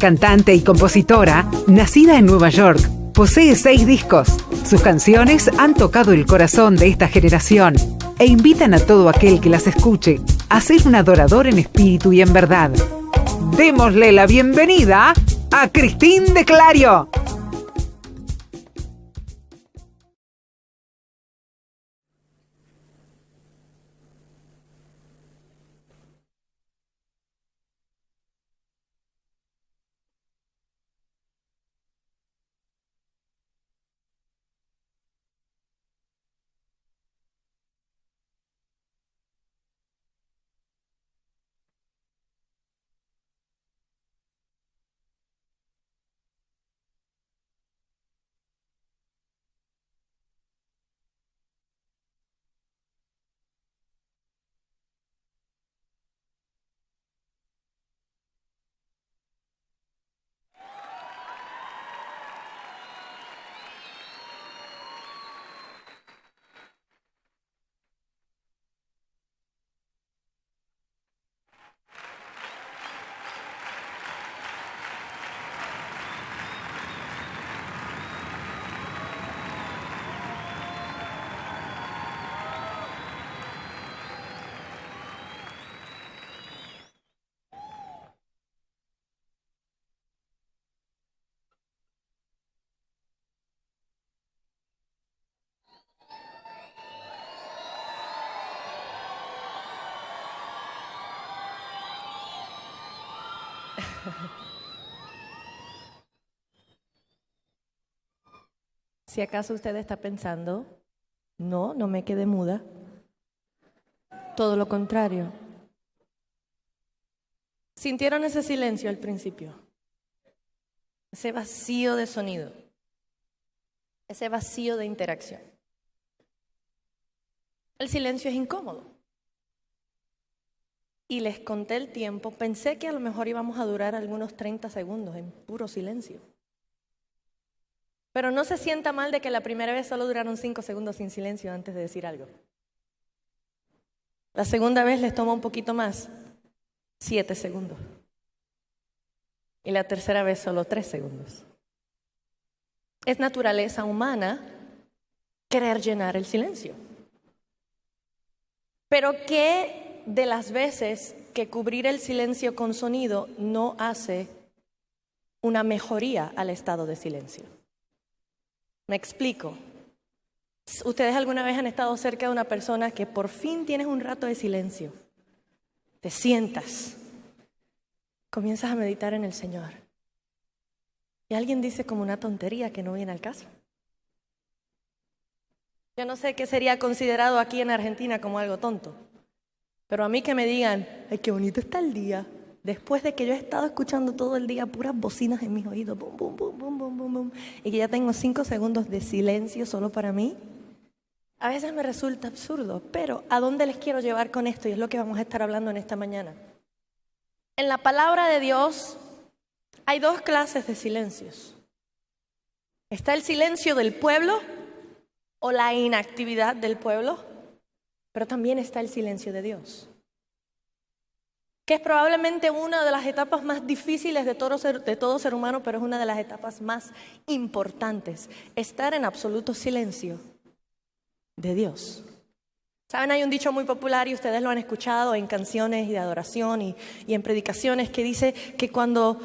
cantante y compositora, nacida en Nueva York, posee 6 discos. Sus canciones han tocado el corazón de esta generación e invitan a todo aquel que las escuche a ser un adorador en espíritu y en verdad. Démosle la bienvenida a Cristín de Clario. Si acaso usted está pensando, no me quedé muda. Todo lo contrario. ¿Sintieron ese silencio al principio? Ese vacío de sonido. Ese vacío de interacción. El silencio es incómodo. Y les conté el tiempo. Pensé que a lo mejor íbamos a durar algunos 30 segundos en puro silencio. Pero no se sienta mal de que la primera vez solo duraron 5 segundos sin silencio antes de decir algo. La segunda vez les toma un poquito más, 7 segundos. Y la tercera vez solo 3 segundos. Es naturaleza humana querer llenar el silencio. Pero ¿qué de las veces que cubrir el silencio con sonido no hace una mejoría al estado de silencio? Me explico. ¿Ustedes alguna vez han estado cerca de una persona que por fin tienes un rato de silencio? Te sientas, comienzas a meditar en el Señor. Y alguien dice como una tontería que no viene al caso. Yo no sé qué sería considerado aquí en Argentina como algo tonto. Pero a mí que me digan, ay, qué bonito está el día. Después de que yo he estado escuchando todo el día puras bocinas en mis oídos, bum, bum, bum, bum, bum, bum, bum, y que ya tengo 5 segundos de silencio solo para mí, a veces me resulta absurdo. Pero ¿a dónde les quiero llevar con esto? Y es lo que vamos a estar hablando en esta mañana. En la palabra de Dios hay 2 clases de silencios. Está el silencio del pueblo o la inactividad del pueblo, pero también está el silencio de Dios, que es probablemente una de las etapas más difíciles de todo ser humano, pero es una de las etapas más importantes. Estar en absoluto silencio de Dios. Saben, hay un dicho muy popular y ustedes lo han escuchado en canciones y de adoración y en predicaciones que dice que cuando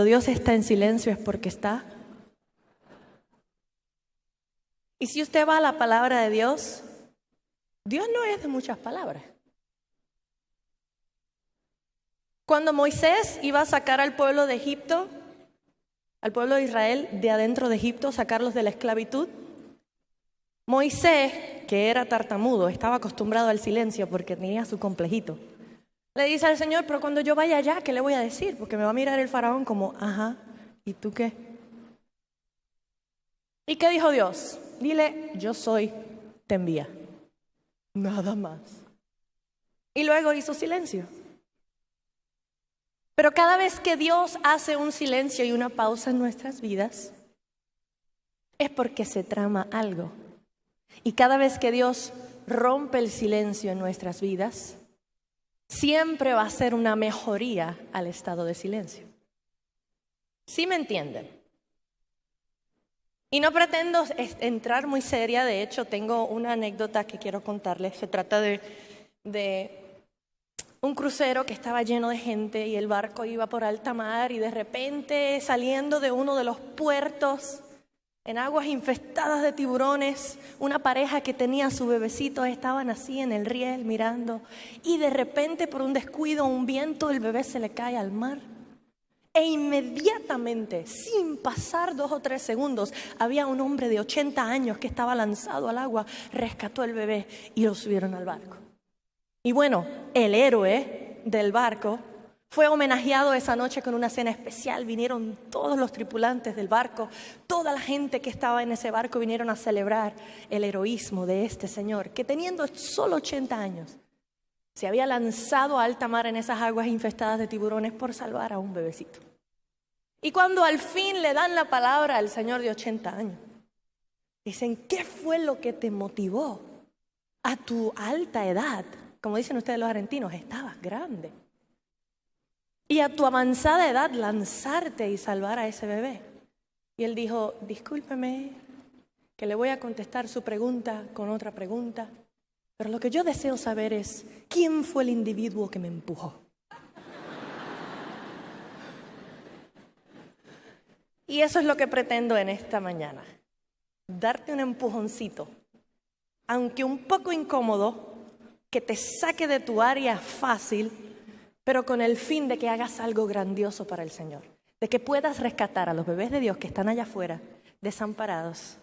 Dios está en silencio es porque está. Y si usted va a la palabra de Dios, Dios no es de muchas palabras. Cuando Moisés iba a sacar al pueblo de Egipto, al pueblo de Israel de adentro de Egipto, sacarlos de la esclavitud, Moisés, que era tartamudo, estaba acostumbrado al silencio porque tenía su complejito. Le dice al Señor, pero cuando yo vaya allá, ¿qué le voy a decir? Porque me va a mirar el faraón como, ajá, ¿y tú qué? ¿Y qué dijo Dios? Dile, yo soy, te envía. Nada más. Y luego hizo silencio. Pero cada vez que Dios hace un silencio y una pausa en nuestras vidas, es porque se trama algo. Y cada vez que Dios rompe el silencio en nuestras vidas, siempre va a ser una mejoría al estado de silencio. ¿Sí me entienden? Y no pretendo entrar muy seria, de hecho tengo una anécdota que quiero contarles. Se trata de un crucero que estaba lleno de gente y el barco iba por alta mar y de repente saliendo de uno de los puertos en aguas infestadas de tiburones, una pareja que tenía a su bebecito estaban así en el riel mirando y de repente por un descuido, un viento, el bebé se le cae al mar. E inmediatamente, sin pasar 2 o 3 segundos, había un hombre de 80 años que estaba lanzado al agua, rescató el bebé y lo subieron al barco. Y bueno, el héroe del barco fue homenajeado esa noche con una cena especial. Vinieron todos los tripulantes del barco, toda la gente que estaba en ese barco vinieron a celebrar el heroísmo de este señor, que teniendo solo 80 años, se había lanzado a alta mar en esas aguas infestadas de tiburones por salvar a un bebecito. Y cuando al fin le dan la palabra al señor de 80 años, dicen, ¿qué fue lo que te motivó a tu alta edad? Como dicen ustedes los argentinos, estabas grande. Y a tu avanzada edad lanzarte y salvar a ese bebé. Y él dijo, discúlpeme, que le voy a contestar su pregunta con otra pregunta. Pero lo que yo deseo saber es, ¿quién fue el individuo que me empujó? Y eso es lo que pretendo en esta mañana. Darte un empujoncito, aunque un poco incómodo, que te saque de tu área fácil, pero con el fin de que hagas algo grandioso para el Señor. De que puedas rescatar a los bebés de Dios que están allá afuera, desamparados.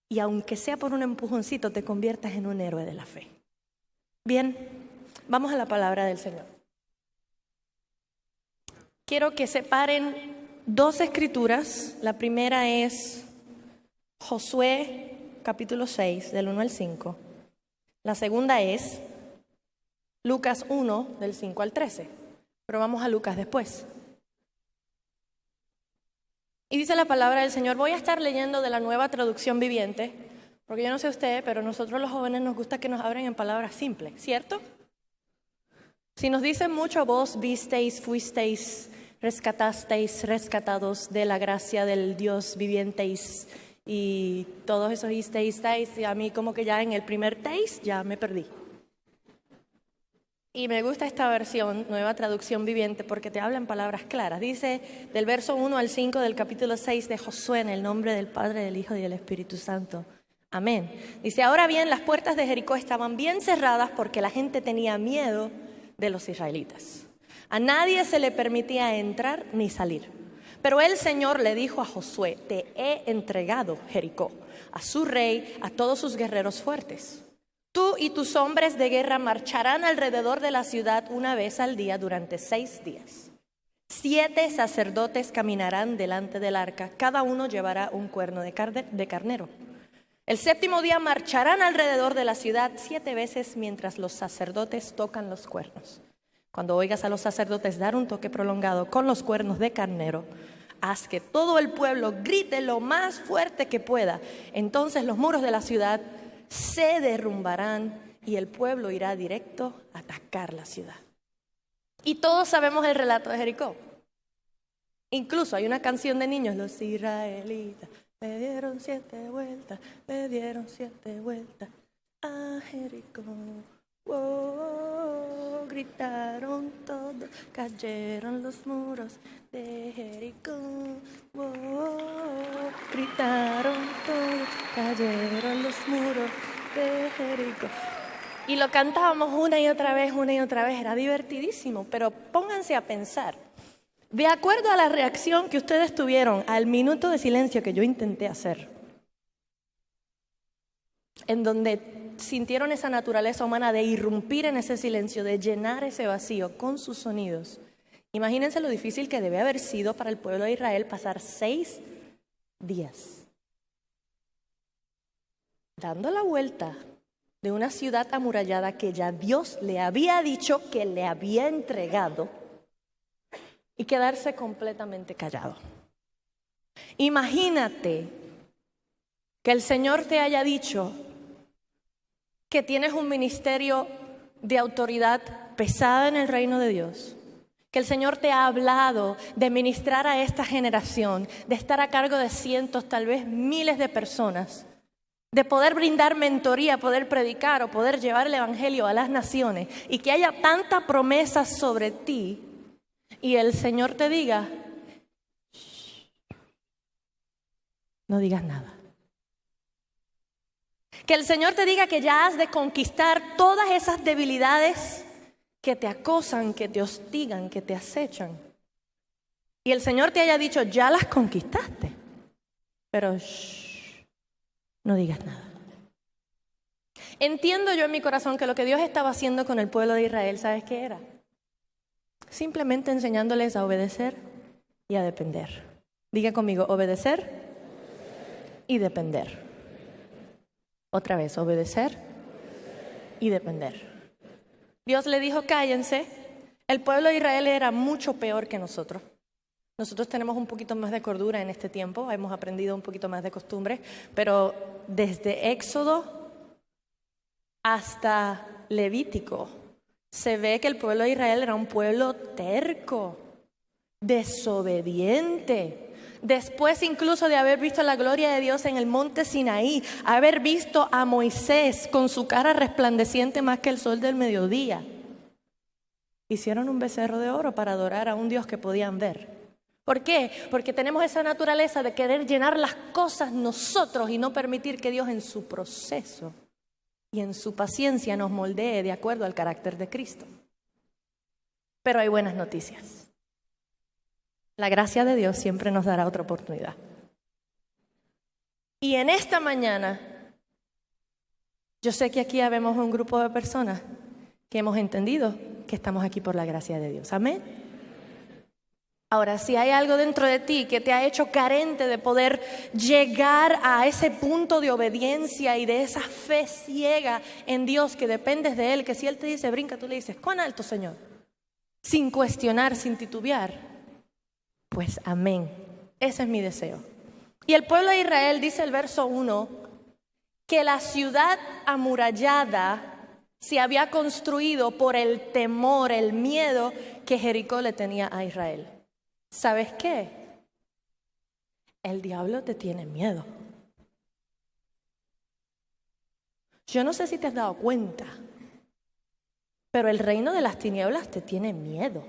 Y aunque sea por un empujoncito, te conviertas en un héroe de la fe. Bien, vamos a la palabra del Señor. Quiero que separen 2 escrituras. La primera es Josué, capítulo 6, del 1 al 5. La segunda es Lucas 1, del 5 al 13. Pero vamos a Lucas después. Y dice la palabra del Señor, voy a estar leyendo de la Nueva Traducción Viviente, porque yo no sé usted, pero nosotros los jóvenes nos gusta que nos hablen en palabras simples, ¿cierto? Si nos dicen mucho, vos visteis, fuisteis, rescatasteis, rescatados de la gracia del Dios vivienteis, y todos esos isteis, y a mí como que ya en el primer teis ya me perdí. Y me gusta esta versión, Nueva Traducción Viviente, porque te habla en palabras claras. Dice del verso 1 al 5 del capítulo 6 de Josué, en el nombre del Padre, del Hijo y del Espíritu Santo. Amén. Dice, ahora bien, las puertas de Jericó estaban bien cerradas porque la gente tenía miedo de los israelitas. A nadie se le permitía entrar ni salir. Pero el Señor le dijo a Josué, te he entregado Jericó, a su rey, a todos sus guerreros fuertes. Tú y tus hombres de guerra marcharán alrededor de la ciudad una vez al día durante 6 días. 7 sacerdotes caminarán delante del arca, cada uno llevará un cuerno de carnero. El 7º día marcharán alrededor de la ciudad 7 veces mientras los sacerdotes tocan los cuernos. Cuando oigas a los sacerdotes dar un toque prolongado con los cuernos de carnero, haz que todo el pueblo grite lo más fuerte que pueda. Entonces los muros de la ciudad se derrumbarán y el pueblo irá directo a atacar la ciudad. Y todos sabemos el relato de Jericó. Incluso hay una canción de niños, los israelitas le dieron 7 vueltas, le dieron 7 vueltas a Jericó. Oh, gritaron todos, cayeron los muros de Jericó. Oh, gritaron todos, cayeron los muros de Jericó. Y lo cantábamos una y otra vez, era divertidísimo, pero pónganse a pensar. De acuerdo a la reacción que ustedes tuvieron al minuto de silencio que yo intenté hacer, en donde sintieron esa naturaleza humana de irrumpir en ese silencio, de llenar ese vacío con sus sonidos. Imagínense lo difícil que debe haber sido para el pueblo de Israel pasar 6 días dando la vuelta de una ciudad amurallada que ya Dios le había dicho que le había entregado y quedarse completamente callado. Imagínate que el Señor te haya dicho que tienes un ministerio de autoridad pesada en el reino de Dios que el Señor te ha hablado de ministrar a esta generación, de estar a cargo de cientos, tal vez miles de personas, de poder brindar mentoría, poder predicar o poder llevar el evangelio a las naciones, y que haya tanta promesa sobre ti y el Señor te diga, no digas nada. Que el Señor te diga que ya has de conquistar todas esas debilidades que te acosan, que te hostigan, que te acechan. Y el Señor te haya dicho, ya las conquistaste, pero no digas nada. Entiendo yo en mi corazón que lo que Dios estaba haciendo con el pueblo de Israel, ¿sabes qué era? Simplemente enseñándoles a obedecer y a depender. Diga conmigo, obedecer y depender. Otra vez, obedecer y depender. Dios le dijo, cállense. El pueblo de Israel era mucho peor que nosotros. Nosotros tenemos un poquito más de cordura en este tiempo, hemos aprendido un poquito más de costumbres, pero desde Éxodo hasta Levítico se ve que el pueblo de Israel era un pueblo terco, desobediente. Después incluso de haber visto la gloria de Dios en el monte Sinaí, haber visto a Moisés con su cara resplandeciente más que el sol del mediodía, hicieron un becerro de oro para adorar a un Dios que podían ver. ¿Por qué? Porque tenemos esa naturaleza de querer llenar las cosas nosotros y no permitir que Dios en su proceso y en su paciencia nos moldee de acuerdo al carácter de Cristo. Pero hay buenas noticias. La gracia de Dios siempre nos dará otra oportunidad. Y en esta mañana, yo sé que aquí habemos un grupo de personas que hemos entendido que estamos aquí por la gracia de Dios. Amén. Ahora, si hay algo dentro de ti que te ha hecho carente de poder llegar a ese punto de obediencia y de esa fe ciega en Dios, que dependes de Él, que si Él te dice brinca, tú le dices, ¿cuán alto, Señor? Sin cuestionar, sin titubear. Pues amén, ese es mi deseo. Y el pueblo de Israel, dice el verso 1, que la ciudad amurallada se había construido por el temor, el miedo que Jericó le tenía a Israel. ¿Sabes qué? El diablo te tiene miedo. Yo no sé si te has dado cuenta, pero el reino de las tinieblas te tiene miedo.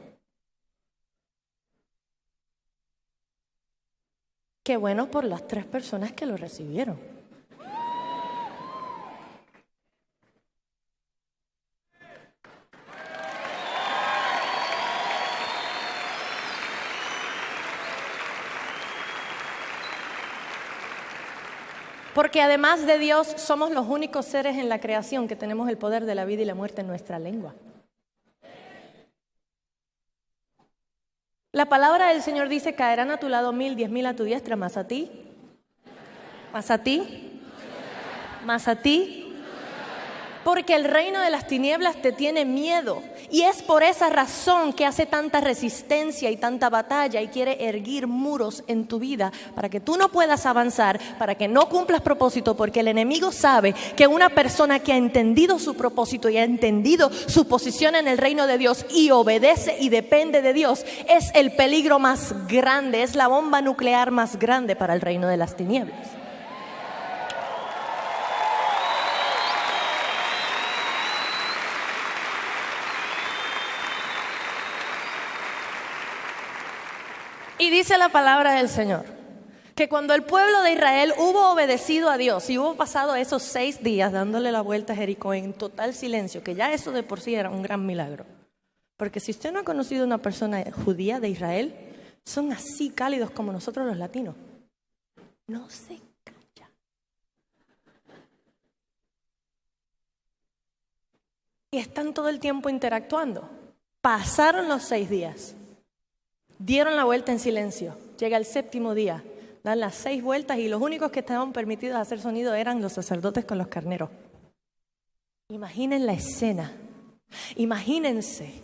Qué bueno por las 3 personas que lo recibieron. Porque además de Dios, somos los únicos seres en la creación que tenemos el poder de la vida y la muerte en nuestra lengua. La palabra del Señor dice, caerán a tu lado 1000, 10,000 a tu diestra, más a ti, más a ti, más a ti. Porque el reino de las tinieblas te tiene miedo. Y es por esa razón que hace tanta resistencia y tanta batalla y quiere erguir muros en tu vida para que tú no puedas avanzar, para que no cumplas propósito, porque el enemigo sabe que una persona que ha entendido su propósito y ha entendido su posición en el reino de Dios y obedece y depende de Dios, es el peligro más grande, es la bomba nuclear más grande para el reino de las tinieblas. Y dice la palabra del Señor, que cuando el pueblo de Israel hubo obedecido a Dios y hubo pasado esos 6 días dándole la vuelta a Jericó en total silencio, que ya eso de por sí era un gran milagro. Porque si usted no ha conocido una persona judía de Israel, son así cálidos como nosotros los latinos. No se calla. Y están todo el tiempo interactuando. Pasaron los 6 días. Dieron la vuelta en silencio. Llega el 7º día. Dan las 6 vueltas y los únicos que estaban permitidos hacer sonido eran los sacerdotes con los carneros. Imaginen la escena. Imagínense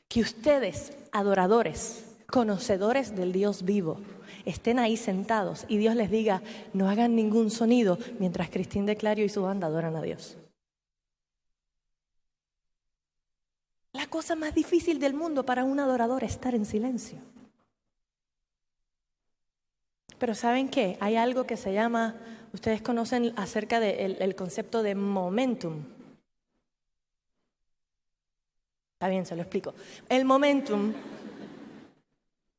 que ustedes, adoradores, conocedores del Dios vivo, estén ahí sentados y Dios les diga, no hagan ningún sonido mientras Cristín de Clario y su banda adoran a Dios. La cosa más difícil del mundo para un adorador, estar en silencio. Pero ¿saben qué? Hay algo que se llama, ustedes conocen acerca del concepto de momentum. Está bien, se lo explico. El momentum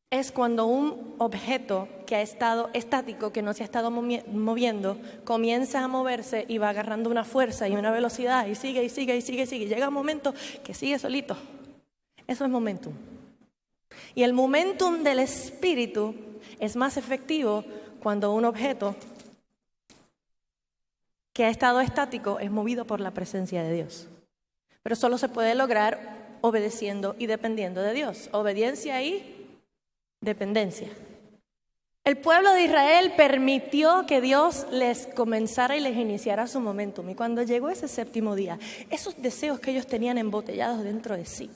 es cuando un objeto que ha estado estático, que no se ha estado moviendo, comienza a moverse y va agarrando una fuerza y una velocidad y sigue, y sigue, y sigue, y sigue. Llega un momento que sigue solito. Eso es momentum. Y el momentum del espíritu es más efectivo cuando un objeto que ha estado estático es movido por la presencia de Dios. Pero solo se puede lograr obedeciendo y dependiendo de Dios. Obediencia y dependencia. El pueblo de Israel permitió que Dios les comenzara y les iniciara su momentum. Y cuando llegó ese séptimo día, esos deseos que ellos tenían embotellados dentro de sí,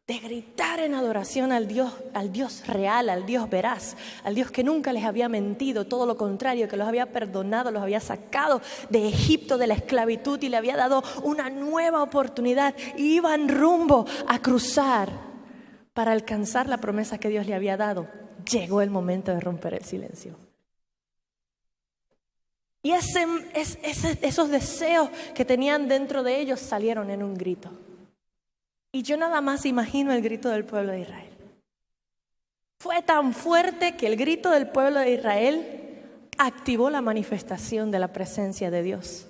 de gritar en adoración al Dios real, al Dios veraz, al Dios que nunca les había mentido, todo lo contrario, que los había perdonado, los había sacado de Egipto, de la esclavitud, y le había dado una nueva oportunidad, y iban rumbo a cruzar para alcanzar la promesa que Dios le había dado. Llegó el momento de romper el silencio. Y esos deseos que tenían dentro de ellos salieron en un grito. Y yo nada más imagino el grito del pueblo de Israel. Fue tan fuerte que el grito del pueblo de Israel activó la manifestación de la presencia de Dios.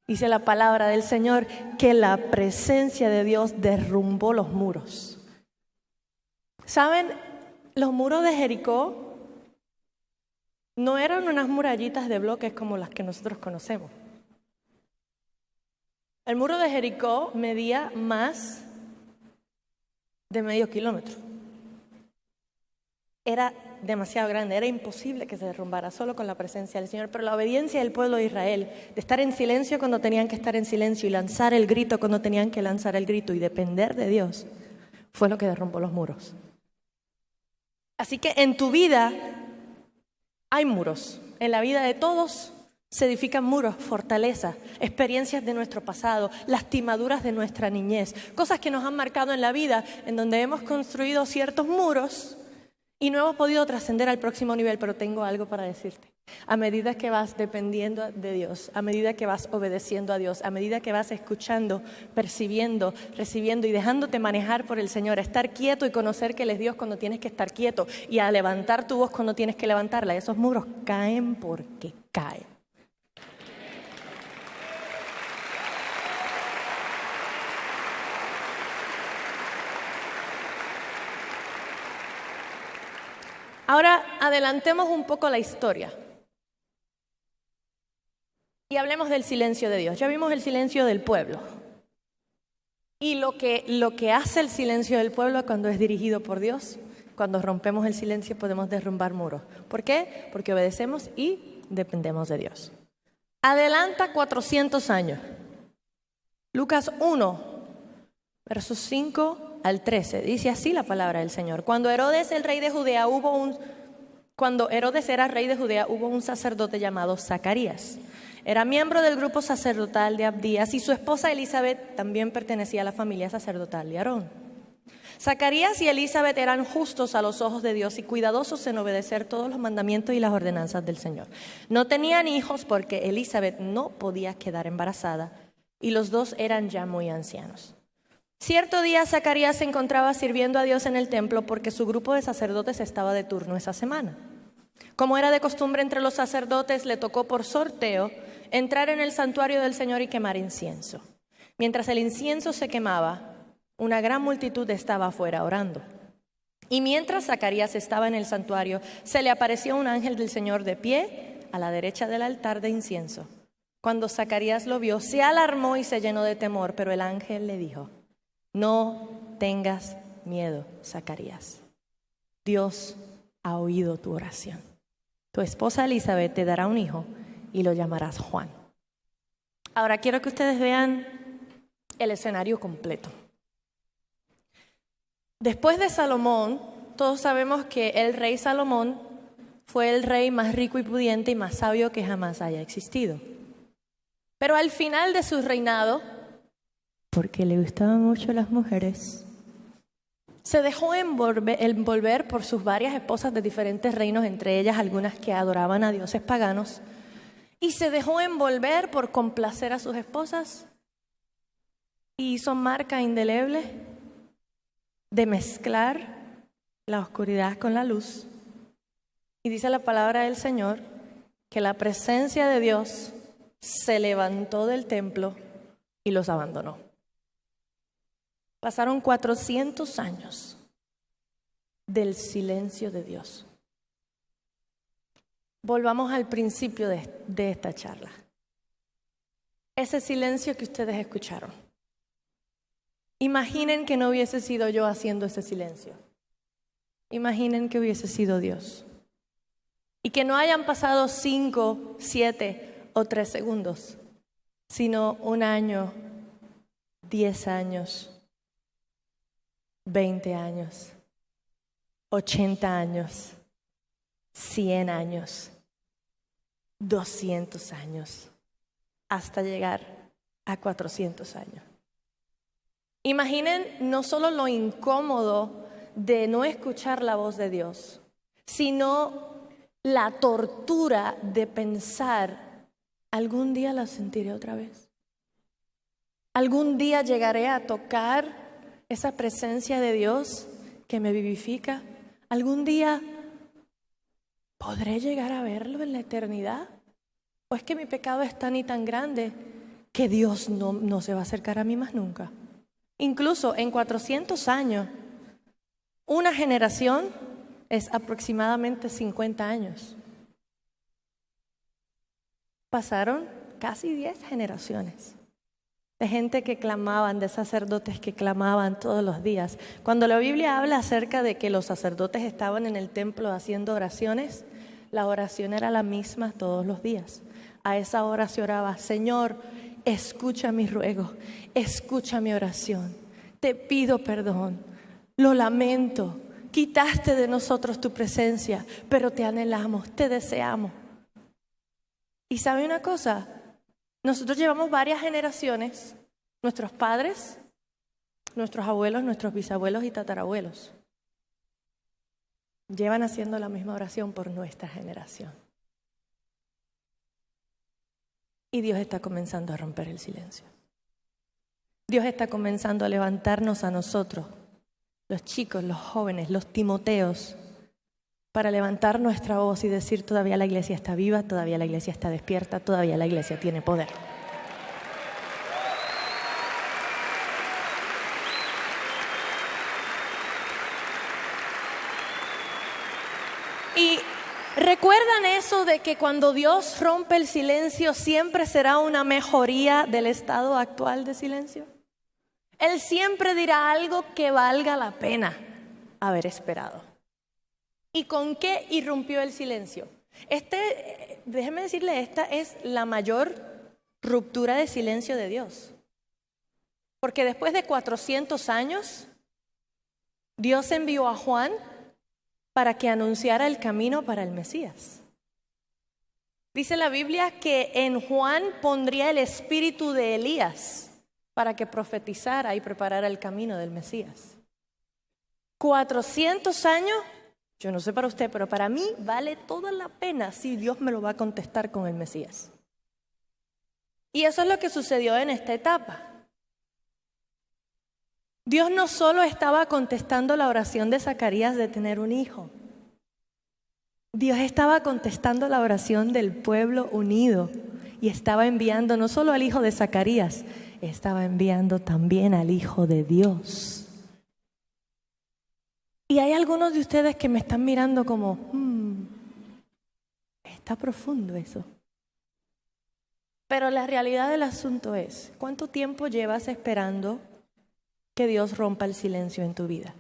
Dice la palabra del Señor que la presencia de Dios derrumbó los muros. ¿Saben? Los muros de Jericó no eran unas murallitas de bloques como las que nosotros conocemos. El muro de Jericó medía más de medio kilómetro. Era demasiado grande, era imposible que se derrumbara solo con la presencia del Señor. Pero la obediencia del pueblo de Israel, de estar en silencio cuando tenían que estar en silencio y lanzar el grito cuando tenían que lanzar el grito y depender de Dios, fue lo que derrumbó los muros. Así que en tu vida hay muros. En la vida de todos se edifican muros, fortalezas, experiencias de nuestro pasado, lastimaduras de nuestra niñez, cosas que nos han marcado en la vida, en donde hemos construido ciertos muros y no hemos podido trascender al próximo nivel. Pero tengo algo para decirte. A medida que vas dependiendo de Dios, a medida que vas obedeciendo a Dios, a medida que vas escuchando, percibiendo, recibiendo y dejándote manejar por el Señor, a estar quieto y conocer que Él es Dios cuando tienes que estar quieto, y a levantar tu voz cuando tienes que levantarla, esos muros caen porque caen. Ahora adelantemos un poco la historia y hablemos del silencio de Dios. Ya vimos el silencio del pueblo. Y lo que hace el silencio del pueblo cuando es dirigido por Dios, cuando rompemos el silencio podemos derrumbar muros. ¿Por qué? Porque obedecemos y dependemos de Dios. Adelanta 400 años. Lucas 1, versos 5 al 13. Dice así la palabra del Señor. Cuando Herodes era rey de Judea, hubo un sacerdote llamado Zacarías. Era miembro del grupo sacerdotal de Abdías, y su esposa Elizabeth también pertenecía a la familia sacerdotal de Aarón. Zacarías y Elizabeth eran justos a los ojos de Dios y cuidadosos en obedecer todos los mandamientos y las ordenanzas del Señor. No tenían hijos porque Elizabeth no podía quedar embarazada y los dos eran ya muy ancianos. Cierto día Zacarías se encontraba sirviendo a Dios en el templo porque su grupo de sacerdotes estaba de turno esa semana. Como era de costumbre entre los sacerdotes, le tocó por sorteo entrar en el santuario del Señor y quemar incienso. Mientras el incienso se quemaba, una gran multitud estaba afuera orando. Y mientras Zacarías estaba en el santuario, se le apareció un ángel del Señor de pie a la derecha del altar de incienso. Cuando Zacarías lo vio, se alarmó y se llenó de temor, pero el ángel le dijo: no tengas miedo, Zacarías. Dios ha oído tu oración. Tu esposa Elizabeth te dará un hijo y lo llamarás Juan. Ahora quiero que ustedes vean el escenario completo. Después de Salomón, todos sabemos que el rey Salomón fue el rey más rico y pudiente y más sabio que jamás haya existido. Pero al final de su reinado, porque le gustaban mucho las mujeres, Se dejó envolver por sus varias esposas de diferentes reinos, entre ellas algunas que adoraban a dioses paganos, y se dejó envolver por complacer a sus esposas y hizo marca indeleble de mezclar la oscuridad con la luz. Y dice la palabra del Señor que la presencia de Dios se levantó del templo y los abandonó. Pasaron 400 años del silencio de Dios. Volvamos al principio de esta charla. Ese silencio que ustedes escucharon. Imaginen que no hubiese sido yo haciendo ese silencio. Imaginen que hubiese sido Dios. Y que no hayan pasado 5, 7 o 3 segundos, sino 1 año, 10 años, 20 años, 80 años, 100 años, 200 años, hasta llegar a 400 años. Imaginen no solo lo incómodo de no escuchar la voz de Dios, sino la tortura de pensar, algún día la sentiré otra vez. Algún día llegaré a tocar esa presencia de Dios que me vivifica. Algún día podré llegar a verlo en la eternidad. ¿O es que mi pecado es tan y tan grande que Dios no se va a acercar a mí más nunca? Incluso en 400 años, una generación es aproximadamente 50 años. Pasaron casi 10 generaciones de gente que clamaban, de sacerdotes que clamaban todos los días. Cuando la Biblia habla acerca de que los sacerdotes estaban en el templo haciendo oraciones, la oración era la misma todos los días. A esa hora se oraba: Señor, escucha mi ruego, escucha mi oración. Te pido perdón, lo lamento. Quitaste de nosotros tu presencia, pero te anhelamos, te deseamos. Y ¿sabe una cosa? Nosotros llevamos varias generaciones, nuestros padres, nuestros abuelos, nuestros bisabuelos y tatarabuelos, llevan haciendo la misma oración por nuestra generación. Y Dios está comenzando a romper el silencio. Dios está comenzando a levantarnos a nosotros, los chicos, los jóvenes, los Timoteos, para levantar nuestra voz y decir: todavía la iglesia está viva, todavía la iglesia está despierta, todavía la iglesia tiene poder. Y ¿recuerdan eso de que cuando Dios rompe el silencio siempre será una mejoría del estado actual de silencio? Él siempre dirá algo que valga la pena haber esperado. ¿Y con qué irrumpió el silencio? Déjeme decirle, esta es la mayor ruptura de silencio de Dios. Porque después de 400 años, Dios envió a Juan para que anunciara el camino para el Mesías. Dice la Biblia que en Juan pondría el espíritu de Elías para que profetizara y preparara el camino del Mesías. 400 años, yo no sé para usted, pero para mí vale toda la pena si Dios me lo va a contestar con el Mesías. Y eso es lo que sucedió en esta etapa. Dios no solo estaba contestando la oración de Zacarías de tener un hijo. Dios estaba contestando la oración del pueblo unido y estaba enviando no solo al hijo de Zacarías, estaba enviando también al Hijo de Dios. Y hay algunos de ustedes que me están mirando como, está profundo eso. Pero la realidad del asunto es, ¿cuánto tiempo llevas esperando que Dios rompa el silencio en tu vida?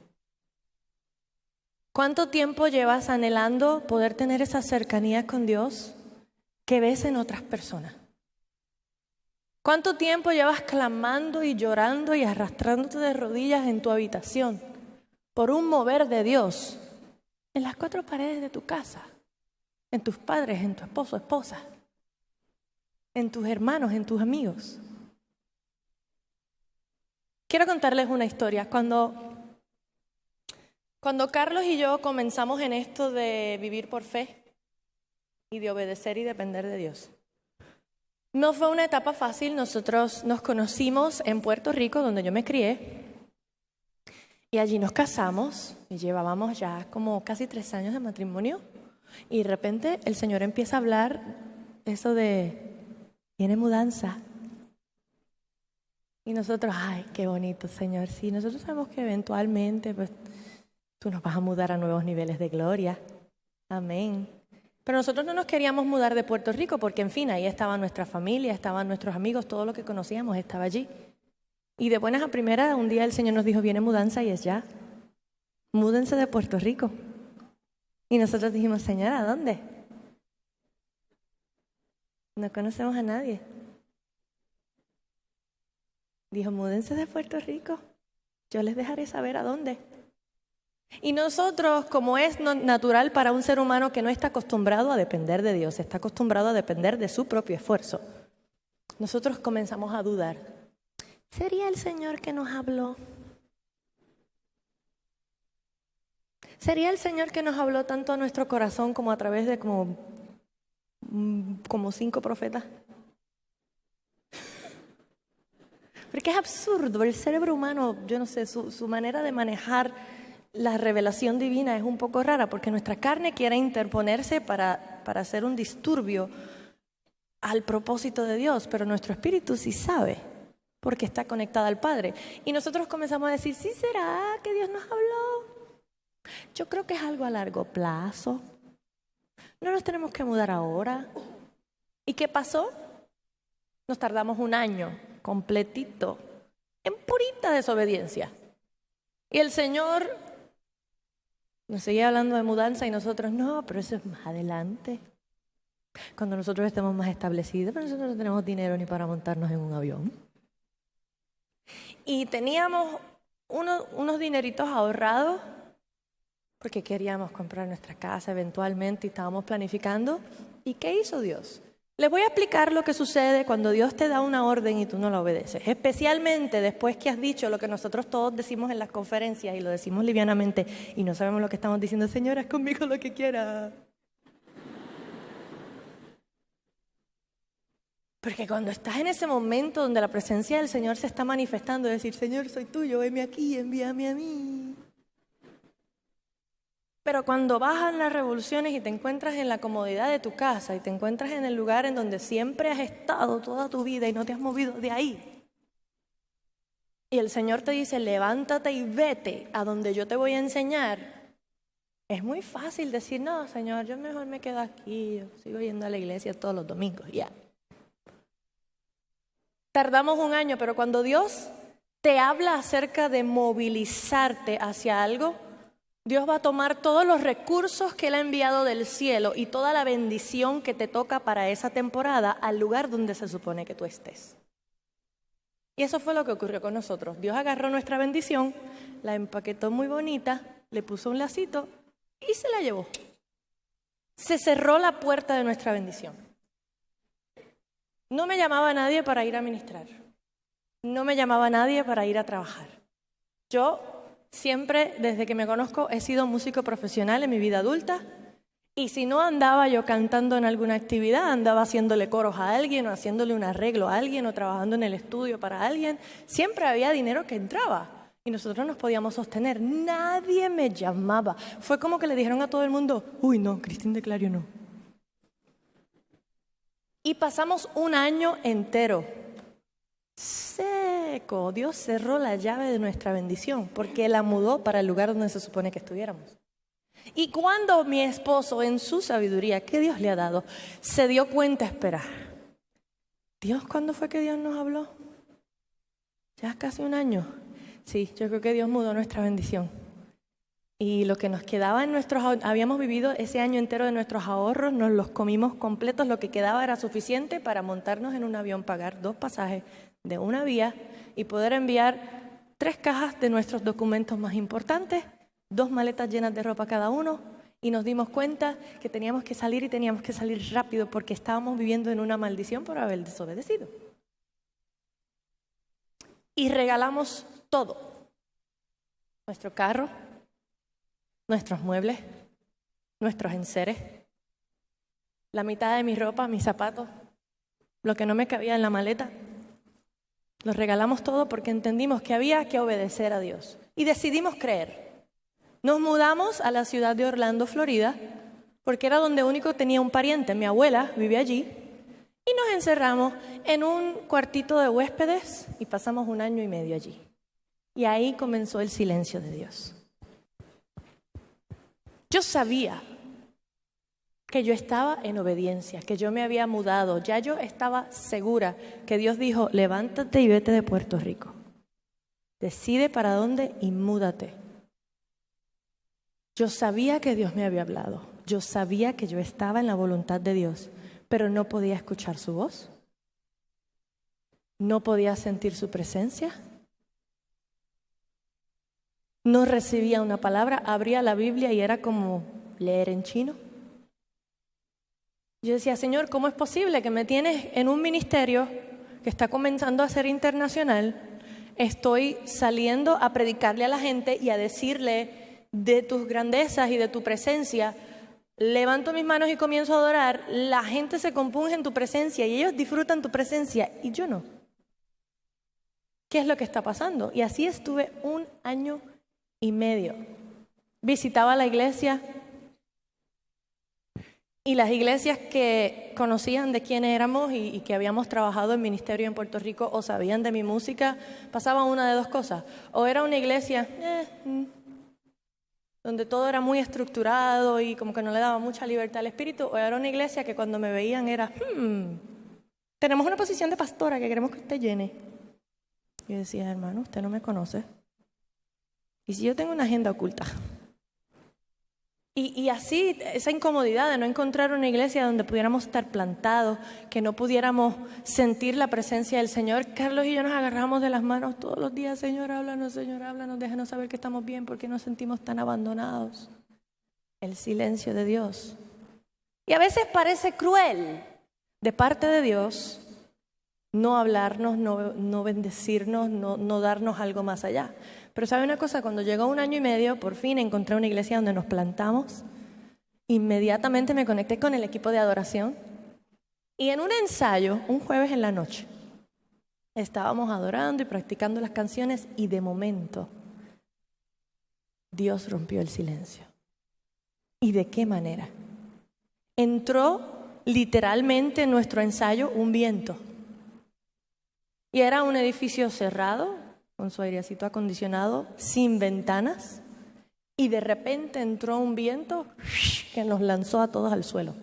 ¿Cuánto tiempo llevas anhelando poder tener esa cercanía con Dios que ves en otras personas? ¿Cuánto tiempo llevas clamando y llorando y arrastrándote de rodillas en tu habitación por un mover de Dios en las 4 paredes de tu casa, en tus padres, en tu esposo, esposa, en tus hermanos, en tus amigos? Quiero contarles una historia. Cuando Cuando Carlos y yo comenzamos en esto de vivir por fe y de obedecer y depender de Dios, no fue una etapa fácil. Nosotros nos conocimos en Puerto Rico, donde yo me crié, y allí nos casamos y llevábamos ya como casi 3 años de matrimonio, y de repente el Señor empieza a hablar eso de, viene mudanza. Y nosotros, ay, qué bonito, Señor. Sí, nosotros sabemos que eventualmente pues, tú nos vas a mudar a nuevos niveles de gloria. Amén. Pero nosotros no nos queríamos mudar de Puerto Rico porque, en fin, ahí estaba nuestra familia, estaban nuestros amigos, todo lo que conocíamos estaba allí. Y de buenas a primeras, un día el Señor nos dijo, viene mudanza y es ya. Múdense de Puerto Rico. Y nosotros dijimos, Señor, ¿a dónde? No conocemos a nadie. Dijo, múdense de Puerto Rico. Yo les dejaré saber a dónde. Y nosotros, como es natural para un ser humano que no está acostumbrado a depender de Dios, está acostumbrado a depender de su propio esfuerzo, nosotros comenzamos a dudar. ¿Sería el Señor que nos habló? ¿Sería el Señor que nos habló tanto a nuestro corazón como a través de como 5 profetas? Porque es absurdo, el cerebro humano, yo no sé, su manera de manejar la revelación divina es un poco rara, porque nuestra carne quiere interponerse para hacer un disturbio al propósito de Dios, pero nuestro espíritu sí sabe, porque está conectado al Padre. Y nosotros comenzamos a decir, ¿sí será que Dios nos habló? Yo creo que es algo a largo plazo. No nos tenemos que mudar ahora. ¿Y qué pasó? Nos tardamos 1 año completito en purita desobediencia. Y el Señor nos seguía hablando de mudanza y nosotros, no, pero eso es más adelante. Cuando nosotros estemos más establecidos, pero nosotros no tenemos dinero ni para montarnos en un avión. Y teníamos unos dineritos ahorrados porque queríamos comprar nuestra casa eventualmente y estábamos planificando. ¿Y qué hizo Dios? Les voy a explicar lo que sucede cuando Dios te da una orden y tú no la obedeces. Especialmente después que has dicho lo que nosotros todos decimos en las conferencias y lo decimos livianamente y no sabemos lo que estamos diciendo. Señor, haz conmigo lo que quiera. Porque cuando estás en ese momento donde la presencia del Señor se está manifestando, decir, Señor, soy tuyo, heme aquí, envíame a mí. Pero cuando bajan las revoluciones y te encuentras en la comodidad de tu casa y te encuentras en el lugar en donde siempre has estado toda tu vida y no te has movido de ahí, y el Señor te dice, levántate y vete a donde yo te voy a enseñar, es muy fácil decir, no, Señor, yo mejor me quedo aquí, yo sigo yendo a la iglesia todos los domingos, ya. Tardamos 1 año, pero cuando Dios te habla acerca de movilizarte hacia algo, Dios va a tomar todos los recursos que Él ha enviado del cielo y toda la bendición que te toca para esa temporada al lugar donde se supone que tú estés. Y eso fue lo que ocurrió con nosotros. Dios agarró nuestra bendición, la empaquetó muy bonita, le puso un lacito y se la llevó. Se cerró la puerta de nuestra bendición. No me llamaba nadie para ir a ministrar. No me llamaba nadie para ir a trabajar. Yo siempre, desde que me conozco, he sido músico profesional en mi vida adulta. Y si no andaba yo cantando en alguna actividad, andaba haciéndole coros a alguien o haciéndole un arreglo a alguien o trabajando en el estudio para alguien. Siempre había dinero que entraba y nosotros nos podíamos sostener. Nadie me llamaba. Fue como que le dijeron a todo el mundo, uy, no, Cristín de Clario no. Y pasamos 1 año entero seco. Dios cerró la llave de nuestra bendición porque la mudó para el lugar donde se supone que estuviéramos. Y cuando mi esposo, en su sabiduría que Dios le ha dado, se dio cuenta, espera, Dios, ¿cuándo fue que Dios nos habló? Ya casi 1 año. Sí, yo creo que Dios mudó nuestra bendición. Y lo que nos quedaba en habíamos vivido ese año entero de nuestros ahorros, nos los comimos completos, lo que quedaba era suficiente para montarnos en un avión, pagar 2 pasajes de una vía y poder enviar 3 cajas de nuestros documentos más importantes, 2 maletas llenas de ropa cada uno, y nos dimos cuenta que teníamos que salir y teníamos que salir rápido porque estábamos viviendo en una maldición por haber desobedecido. Y regalamos todo, nuestro carro, nuestros muebles, nuestros enseres, la mitad de mi ropa, mis zapatos, lo que no me cabía en la maleta. Lo regalamos todo porque entendimos que había que obedecer a Dios y decidimos creer. Nos mudamos a la ciudad de Orlando, Florida, porque era donde único tenía un pariente. Mi abuela vivía allí y nos encerramos en un cuartito de huéspedes y pasamos 1 año y medio allí. Y ahí comenzó el silencio de Dios. Yo sabía que yo estaba en obediencia, que yo me había mudado. Ya yo estaba segura que Dios dijo, levántate y vete de Puerto Rico. Decide para dónde y múdate. Yo sabía que Dios me había hablado. Yo sabía que yo estaba en la voluntad de Dios, pero no podía escuchar su voz. No podía sentir su presencia. No recibía una palabra, abría la Biblia y era como leer en chino. Yo decía, Señor, ¿cómo es posible que me tienes en un ministerio que está comenzando a ser internacional? Estoy saliendo a predicarle a la gente y a decirle de tus grandezas y de tu presencia. Levanto mis manos y comienzo a adorar. La gente se compunge en tu presencia y ellos disfrutan tu presencia y yo no. ¿Qué es lo que está pasando? Y así estuve 1 año y medio. Visitaba la iglesia. Y las iglesias que conocían de quién éramos y que habíamos trabajado en ministerio en Puerto Rico o sabían de mi música, pasaban una de 2 cosas. O era una iglesia donde todo era muy estructurado y como que no le daba mucha libertad al espíritu, o era una iglesia que cuando me veían era, tenemos una posición de pastora que queremos que usted llene. Yo decía, hermano, usted no me conoce. ¿Y si yo tengo una agenda oculta? Y así, esa incomodidad de no encontrar una iglesia donde pudiéramos estar plantados, que no pudiéramos sentir la presencia del Señor. Carlos y yo nos agarramos de las manos todos los días. Señor, háblanos, déjanos saber que estamos bien, porque nos sentimos tan abandonados. El silencio de Dios. Y a veces parece cruel de parte de Dios no hablarnos, no bendecirnos, no darnos algo más allá. Pero ¿sabe una cosa? Cuando llegó 1 año y medio, por fin encontré una iglesia donde nos plantamos. Inmediatamente me conecté con el equipo de adoración. Y en un ensayo, un jueves en la noche, estábamos adorando y practicando las canciones y de momento Dios rompió el silencio. ¿Y de qué manera? Entró literalmente en nuestro ensayo un viento. Y era un edificio cerrado, con su airecito acondicionado, sin ventanas, y de repente entró un viento que nos lanzó a todos al suelo.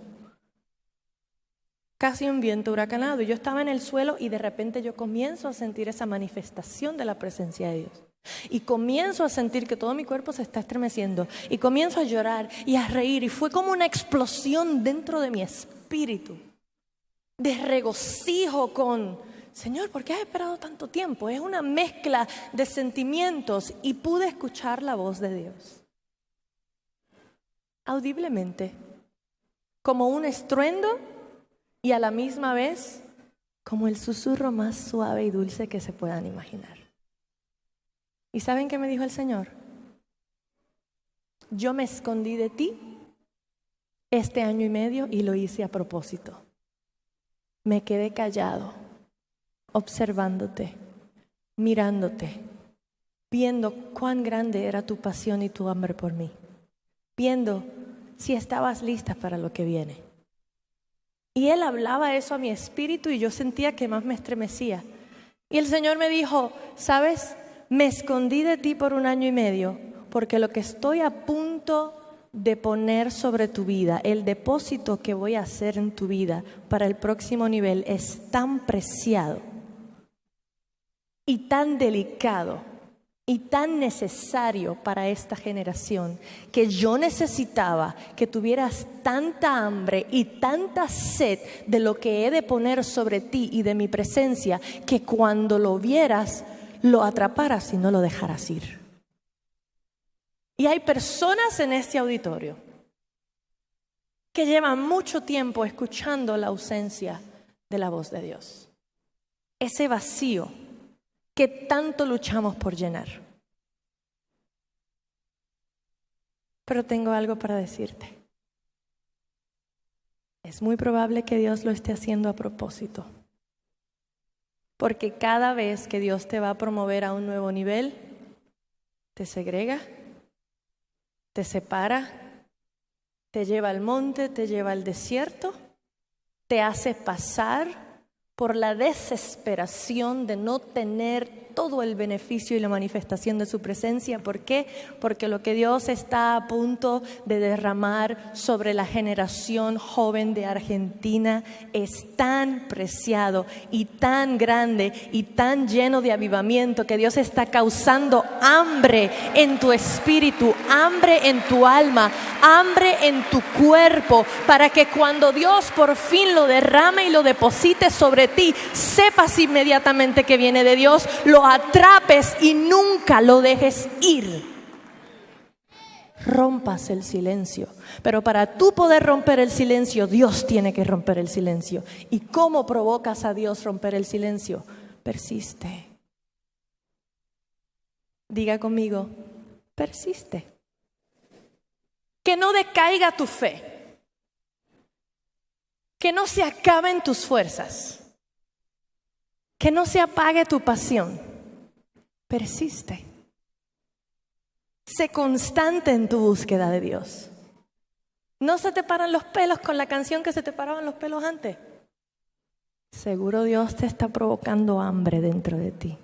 Casi un viento huracanado, y yo estaba en el suelo y de repente yo comienzo a sentir esa manifestación de la presencia de Dios. Y comienzo a sentir que todo mi cuerpo se está estremeciendo, y comienzo a llorar y a reír, y fue como una explosión dentro de mi espíritu, de regocijo con... Señor, ¿por qué has esperado tanto tiempo? Es una mezcla de sentimientos y pude escuchar la voz de Dios. Audiblemente, como un estruendo y a la misma vez como el susurro más suave y dulce que se puedan imaginar. ¿Y saben qué me dijo el Señor? Yo me escondí de ti este 1 año y medio y lo hice a propósito. Me quedé callado, observándote, mirándote, viendo cuán grande era tu pasión y tu hambre por mí, viendo si estabas lista para lo que viene. Y Él hablaba eso a mi espíritu y yo sentía que más me estremecía. Y el Señor me dijo, ¿sabes? Me escondí de ti por 1 año y medio, porque lo que estoy a punto de poner sobre tu vida, el depósito que voy a hacer en tu vida para el próximo nivel es tan preciado y tan delicado y tan necesario para esta generación, que yo necesitaba que tuvieras tanta hambre y tanta sed de lo que he de poner sobre ti y de mi presencia, que cuando lo vieras, lo atraparas y no lo dejaras ir. Y hay personas en este auditorio que llevan mucho tiempo escuchando la ausencia de la voz de Dios. Ese vacío que tanto luchamos por llenar. Pero tengo algo para decirte. Es muy probable que Dios lo esté haciendo a propósito. Porque cada vez que Dios te va a promover a un nuevo nivel, te segrega, te separa, te lleva al monte, te lleva al desierto, te hace pasar por la desesperación de no tener todo el beneficio y la manifestación de su presencia. ¿Por qué? Porque lo que Dios está a punto de derramar sobre la generación joven de Argentina es tan preciado y tan grande y tan lleno de avivamiento que Dios está causando hambre en tu espíritu, hambre en tu alma, hambre en tu cuerpo, para que cuando Dios por fin lo derrame y lo deposite sobre ti, sepas inmediatamente que viene de Dios, lo atrapes y nunca lo dejes ir. Rompas el silencio. Pero para tú poder romper el silencio, Dios tiene que romper el silencio. ¿Y cómo provocas a Dios romper el silencio? Persiste. Diga conmigo, persiste. Que no decaiga tu fe. Que no se acaben tus fuerzas. Que no se apague tu pasión. Persiste. Sé constante en tu búsqueda de Dios. No se te paran los pelos con la canción que se te paraban los pelos antes. Seguro Dios te está provocando hambre dentro de ti.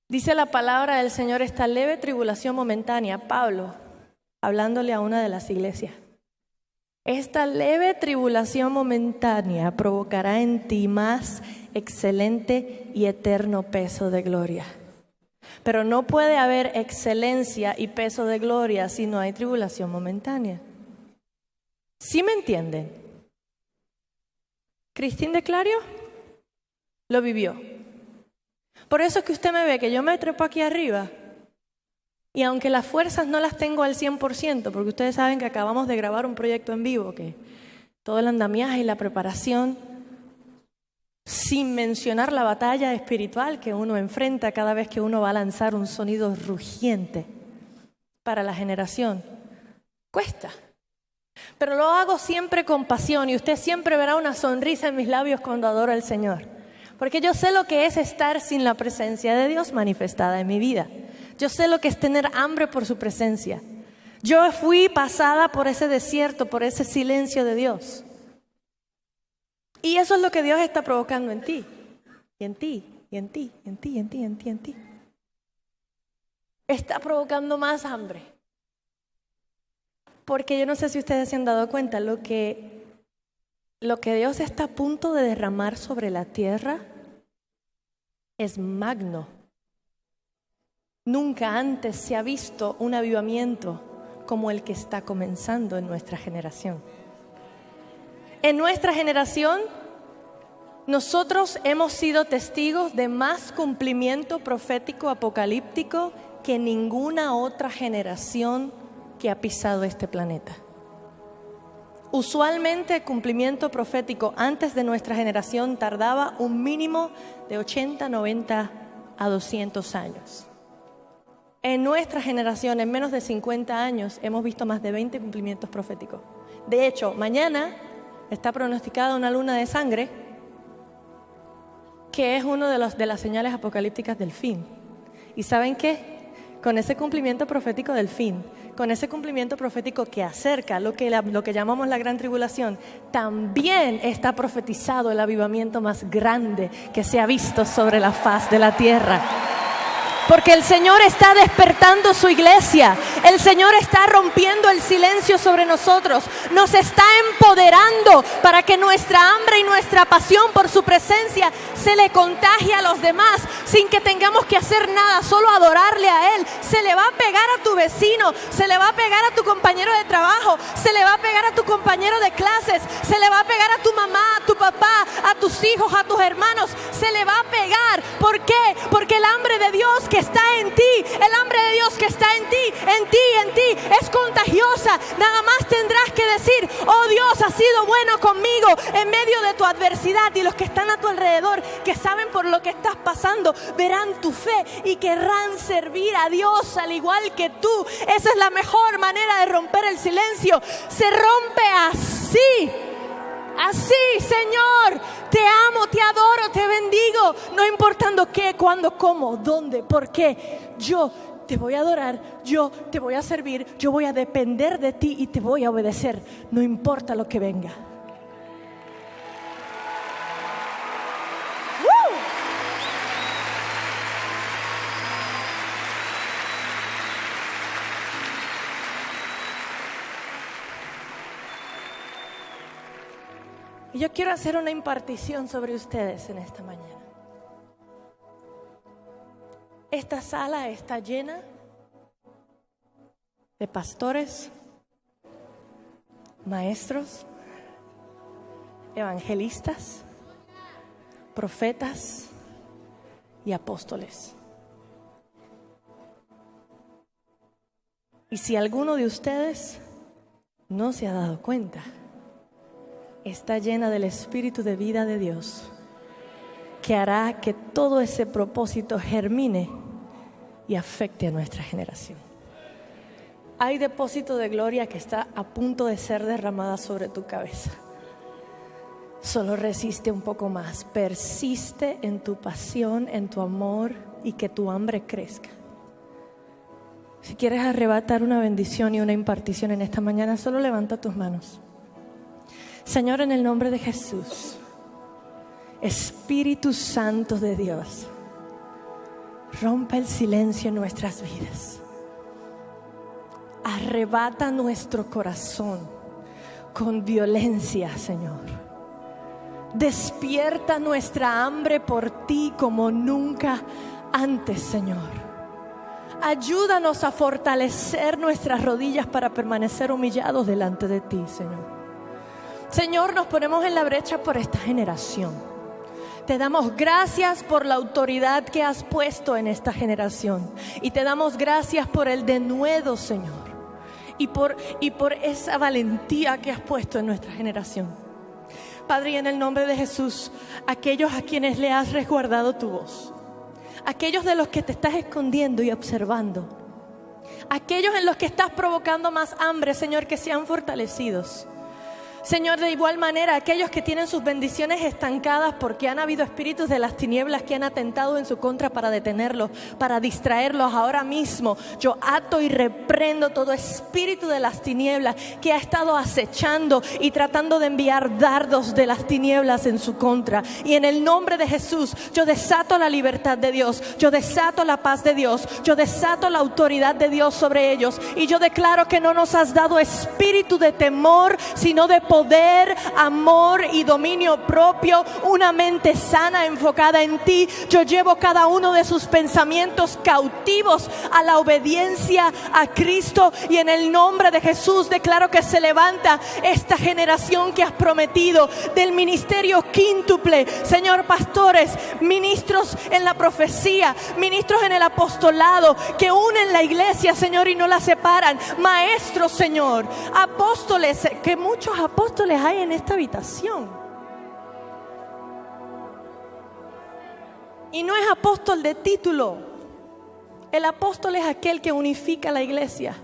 Dice la palabra del Señor, esta leve tribulación momentánea, Pablo, hablándole a una de las iglesias. Esta leve tribulación momentánea provocará en ti más excelente y eterno peso de gloria. Pero no puede haber excelencia y peso de gloria si no hay tribulación momentánea. ¿Sí me entienden? Cristín de Clario lo vivió. Por eso es que usted me ve que yo me trepo aquí arriba. Y aunque las fuerzas no las tengo al 100%, porque ustedes saben que acabamos de grabar un proyecto en vivo, que todo el andamiaje y la preparación, sin mencionar la batalla espiritual que uno enfrenta cada vez que uno va a lanzar un sonido rugiente para la generación, cuesta. Pero lo hago siempre con pasión y usted siempre verá una sonrisa en mis labios cuando adoro al Señor. Porque yo sé lo que es estar sin la presencia de Dios manifestada en mi vida. Yo sé lo que es tener hambre por su presencia. Yo fui pasada por ese desierto, por ese silencio de Dios. Y eso es lo que Dios está provocando en ti. Y en ti, y en ti, y en ti, y en ti, y en ti, y en ti. Está provocando más hambre. Porque yo no sé si ustedes se han dado cuenta, lo que Dios está a punto de derramar sobre la tierra es magno. Nunca antes se ha visto un avivamiento como el que está comenzando en nuestra generación. En nuestra generación, nosotros hemos sido testigos de más cumplimiento profético apocalíptico que ninguna otra generación que ha pisado este planeta. Usualmente el cumplimiento profético antes de nuestra generación tardaba un mínimo de 80, 90 a 200 años. En nuestra generación, en menos de 50 años, hemos visto más de 20 cumplimientos proféticos. De hecho, mañana está pronosticada una luna de sangre, que es uno de las señales apocalípticas del fin. ¿Y saben qué? Con ese cumplimiento profético del fin, con ese cumplimiento profético que acerca lo que llamamos la gran tribulación, también está profetizado el avivamiento más grande que se ha visto sobre la faz de la tierra. Porque el Señor está despertando su iglesia. El Señor está rompiendo el silencio sobre nosotros. Nos está empoderando para que nuestra hambre y nuestra pasión por su presencia se le contagie a los demás sin que tengamos que hacer nada, solo adorarle a Él. Se le va a pegar a tu vecino, se le va a pegar a tu compañero de trabajo, se le va a pegar a tu compañero de clases, se le va a pegar a tu mamá, a tu papá, a tus hijos, a tus hermanos. Se le va a pegar. ¿Por qué? Porque el hambre de Dios que está en ti, el hambre de Dios que está en ti, es contagiosa. Nada más tendrás que decir decir, oh Dios, has sido bueno conmigo en medio de tu adversidad. Y los que están a tu alrededor, que saben por lo que estás pasando, verán tu fe y querrán servir a Dios al igual que tú. Esa es la mejor manera de romper el silencio. Se rompe así. Así, Señor, te amo, te adoro, te bendigo, no importando qué, cuándo, cómo, dónde, por qué. Yo te voy a adorar, yo te voy a servir, yo voy a depender de ti y te voy a obedecer, no importa lo que venga. Y yo quiero hacer una impartición sobre ustedes en esta mañana. Esta sala está llena de pastores, maestros, evangelistas, profetas y apóstoles. Y si alguno de ustedes no se ha dado cuenta, está llena del Espíritu de vida de Dios, que hará que todo ese propósito germine y afecte a nuestra generación. Hay depósito de gloria que está a punto de ser derramada sobre tu cabeza. Solo resiste un poco más, persiste en tu pasión, en tu amor, y que tu hambre crezca. Si quieres arrebatar una bendición y una impartición en esta mañana, solo levanta tus manos. Señor, en el nombre de Jesús, Espíritu Santo de Dios, rompe el silencio en nuestras vidas. Arrebata nuestro corazón con violencia, Señor. Despierta nuestra hambre por ti como nunca antes, Señor. Ayúdanos a fortalecer nuestras rodillas para permanecer humillados delante de ti, Señor. Señor, nos ponemos en la brecha por esta generación. Te damos gracias por la autoridad que has puesto en esta generación. Y te damos gracias por el denuedo, Señor. Y por esa valentía que has puesto en nuestra generación. Padre, en el nombre de Jesús, aquellos a quienes le has resguardado tu voz, aquellos de los que te estás escondiendo y observando, aquellos en los que estás provocando más hambre, Señor, que sean fortalecidos. Señor, de igual manera, aquellos que tienen sus bendiciones estancadas porque han habido espíritus de las tinieblas que han atentado en su contra para detenerlos, para distraerlos, ahora mismo yo ato y reprendo todo espíritu de las tinieblas que ha estado acechando y tratando de enviar dardos de las tinieblas en su contra. Y en el nombre de Jesús, yo desato la libertad de Dios, yo desato la paz de Dios, yo desato la autoridad de Dios sobre ellos. Y yo declaro que no nos has dado espíritu de temor, sino de poder, amor y dominio propio, una mente sana enfocada en ti. Yo llevo cada uno de sus pensamientos cautivos a la obediencia a Cristo, y en el nombre de Jesús declaro que se levanta esta generación que has prometido del ministerio quíntuple. Señor, pastores, ministros en la profecía, ministros en el apostolado, que unen la iglesia, Señor, y no la separan. Maestros, Señor, apóstoles, que muchos apóstoles hay en esta habitación. Y no es apóstol de título. El apóstol es aquel que unifica la iglesia.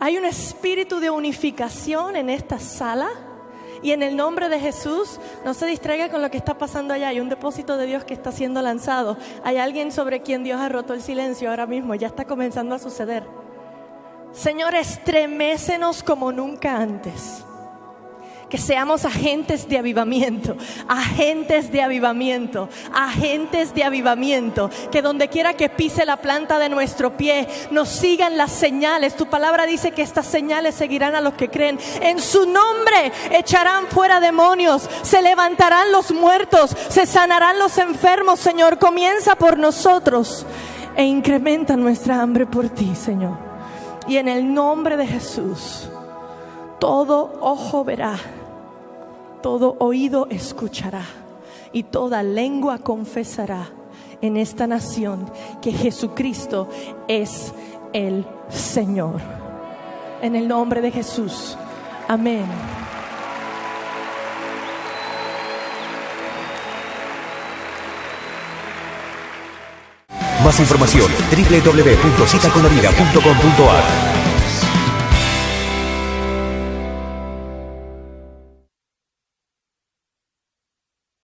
Hay un espíritu de unificación en esta sala. Y en el nombre de Jesús, no se distraiga con lo que está pasando allá. Hay un depósito de Dios que está siendo lanzado. Hay alguien sobre quien Dios ha roto el silencio ahora mismo. Ya está comenzando a suceder. Señor, estremécenos como nunca antes. Que seamos agentes de avivamiento, agentes de avivamiento, agentes de avivamiento. Que donde quiera que pise la planta de nuestro pie, nos sigan las señales. Tu palabra dice que estas señales seguirán a los que creen. En su nombre echarán fuera demonios, se levantarán los muertos, se sanarán los enfermos. Señor, comienza por nosotros e incrementa nuestra hambre por ti, Señor. Y en el nombre de Jesús, todo ojo verá, todo oído escuchará y toda lengua confesará en esta nación que Jesucristo es el Señor. en el nombre de Jesús. Amén. Más información, www.citaconlavida.com.ar.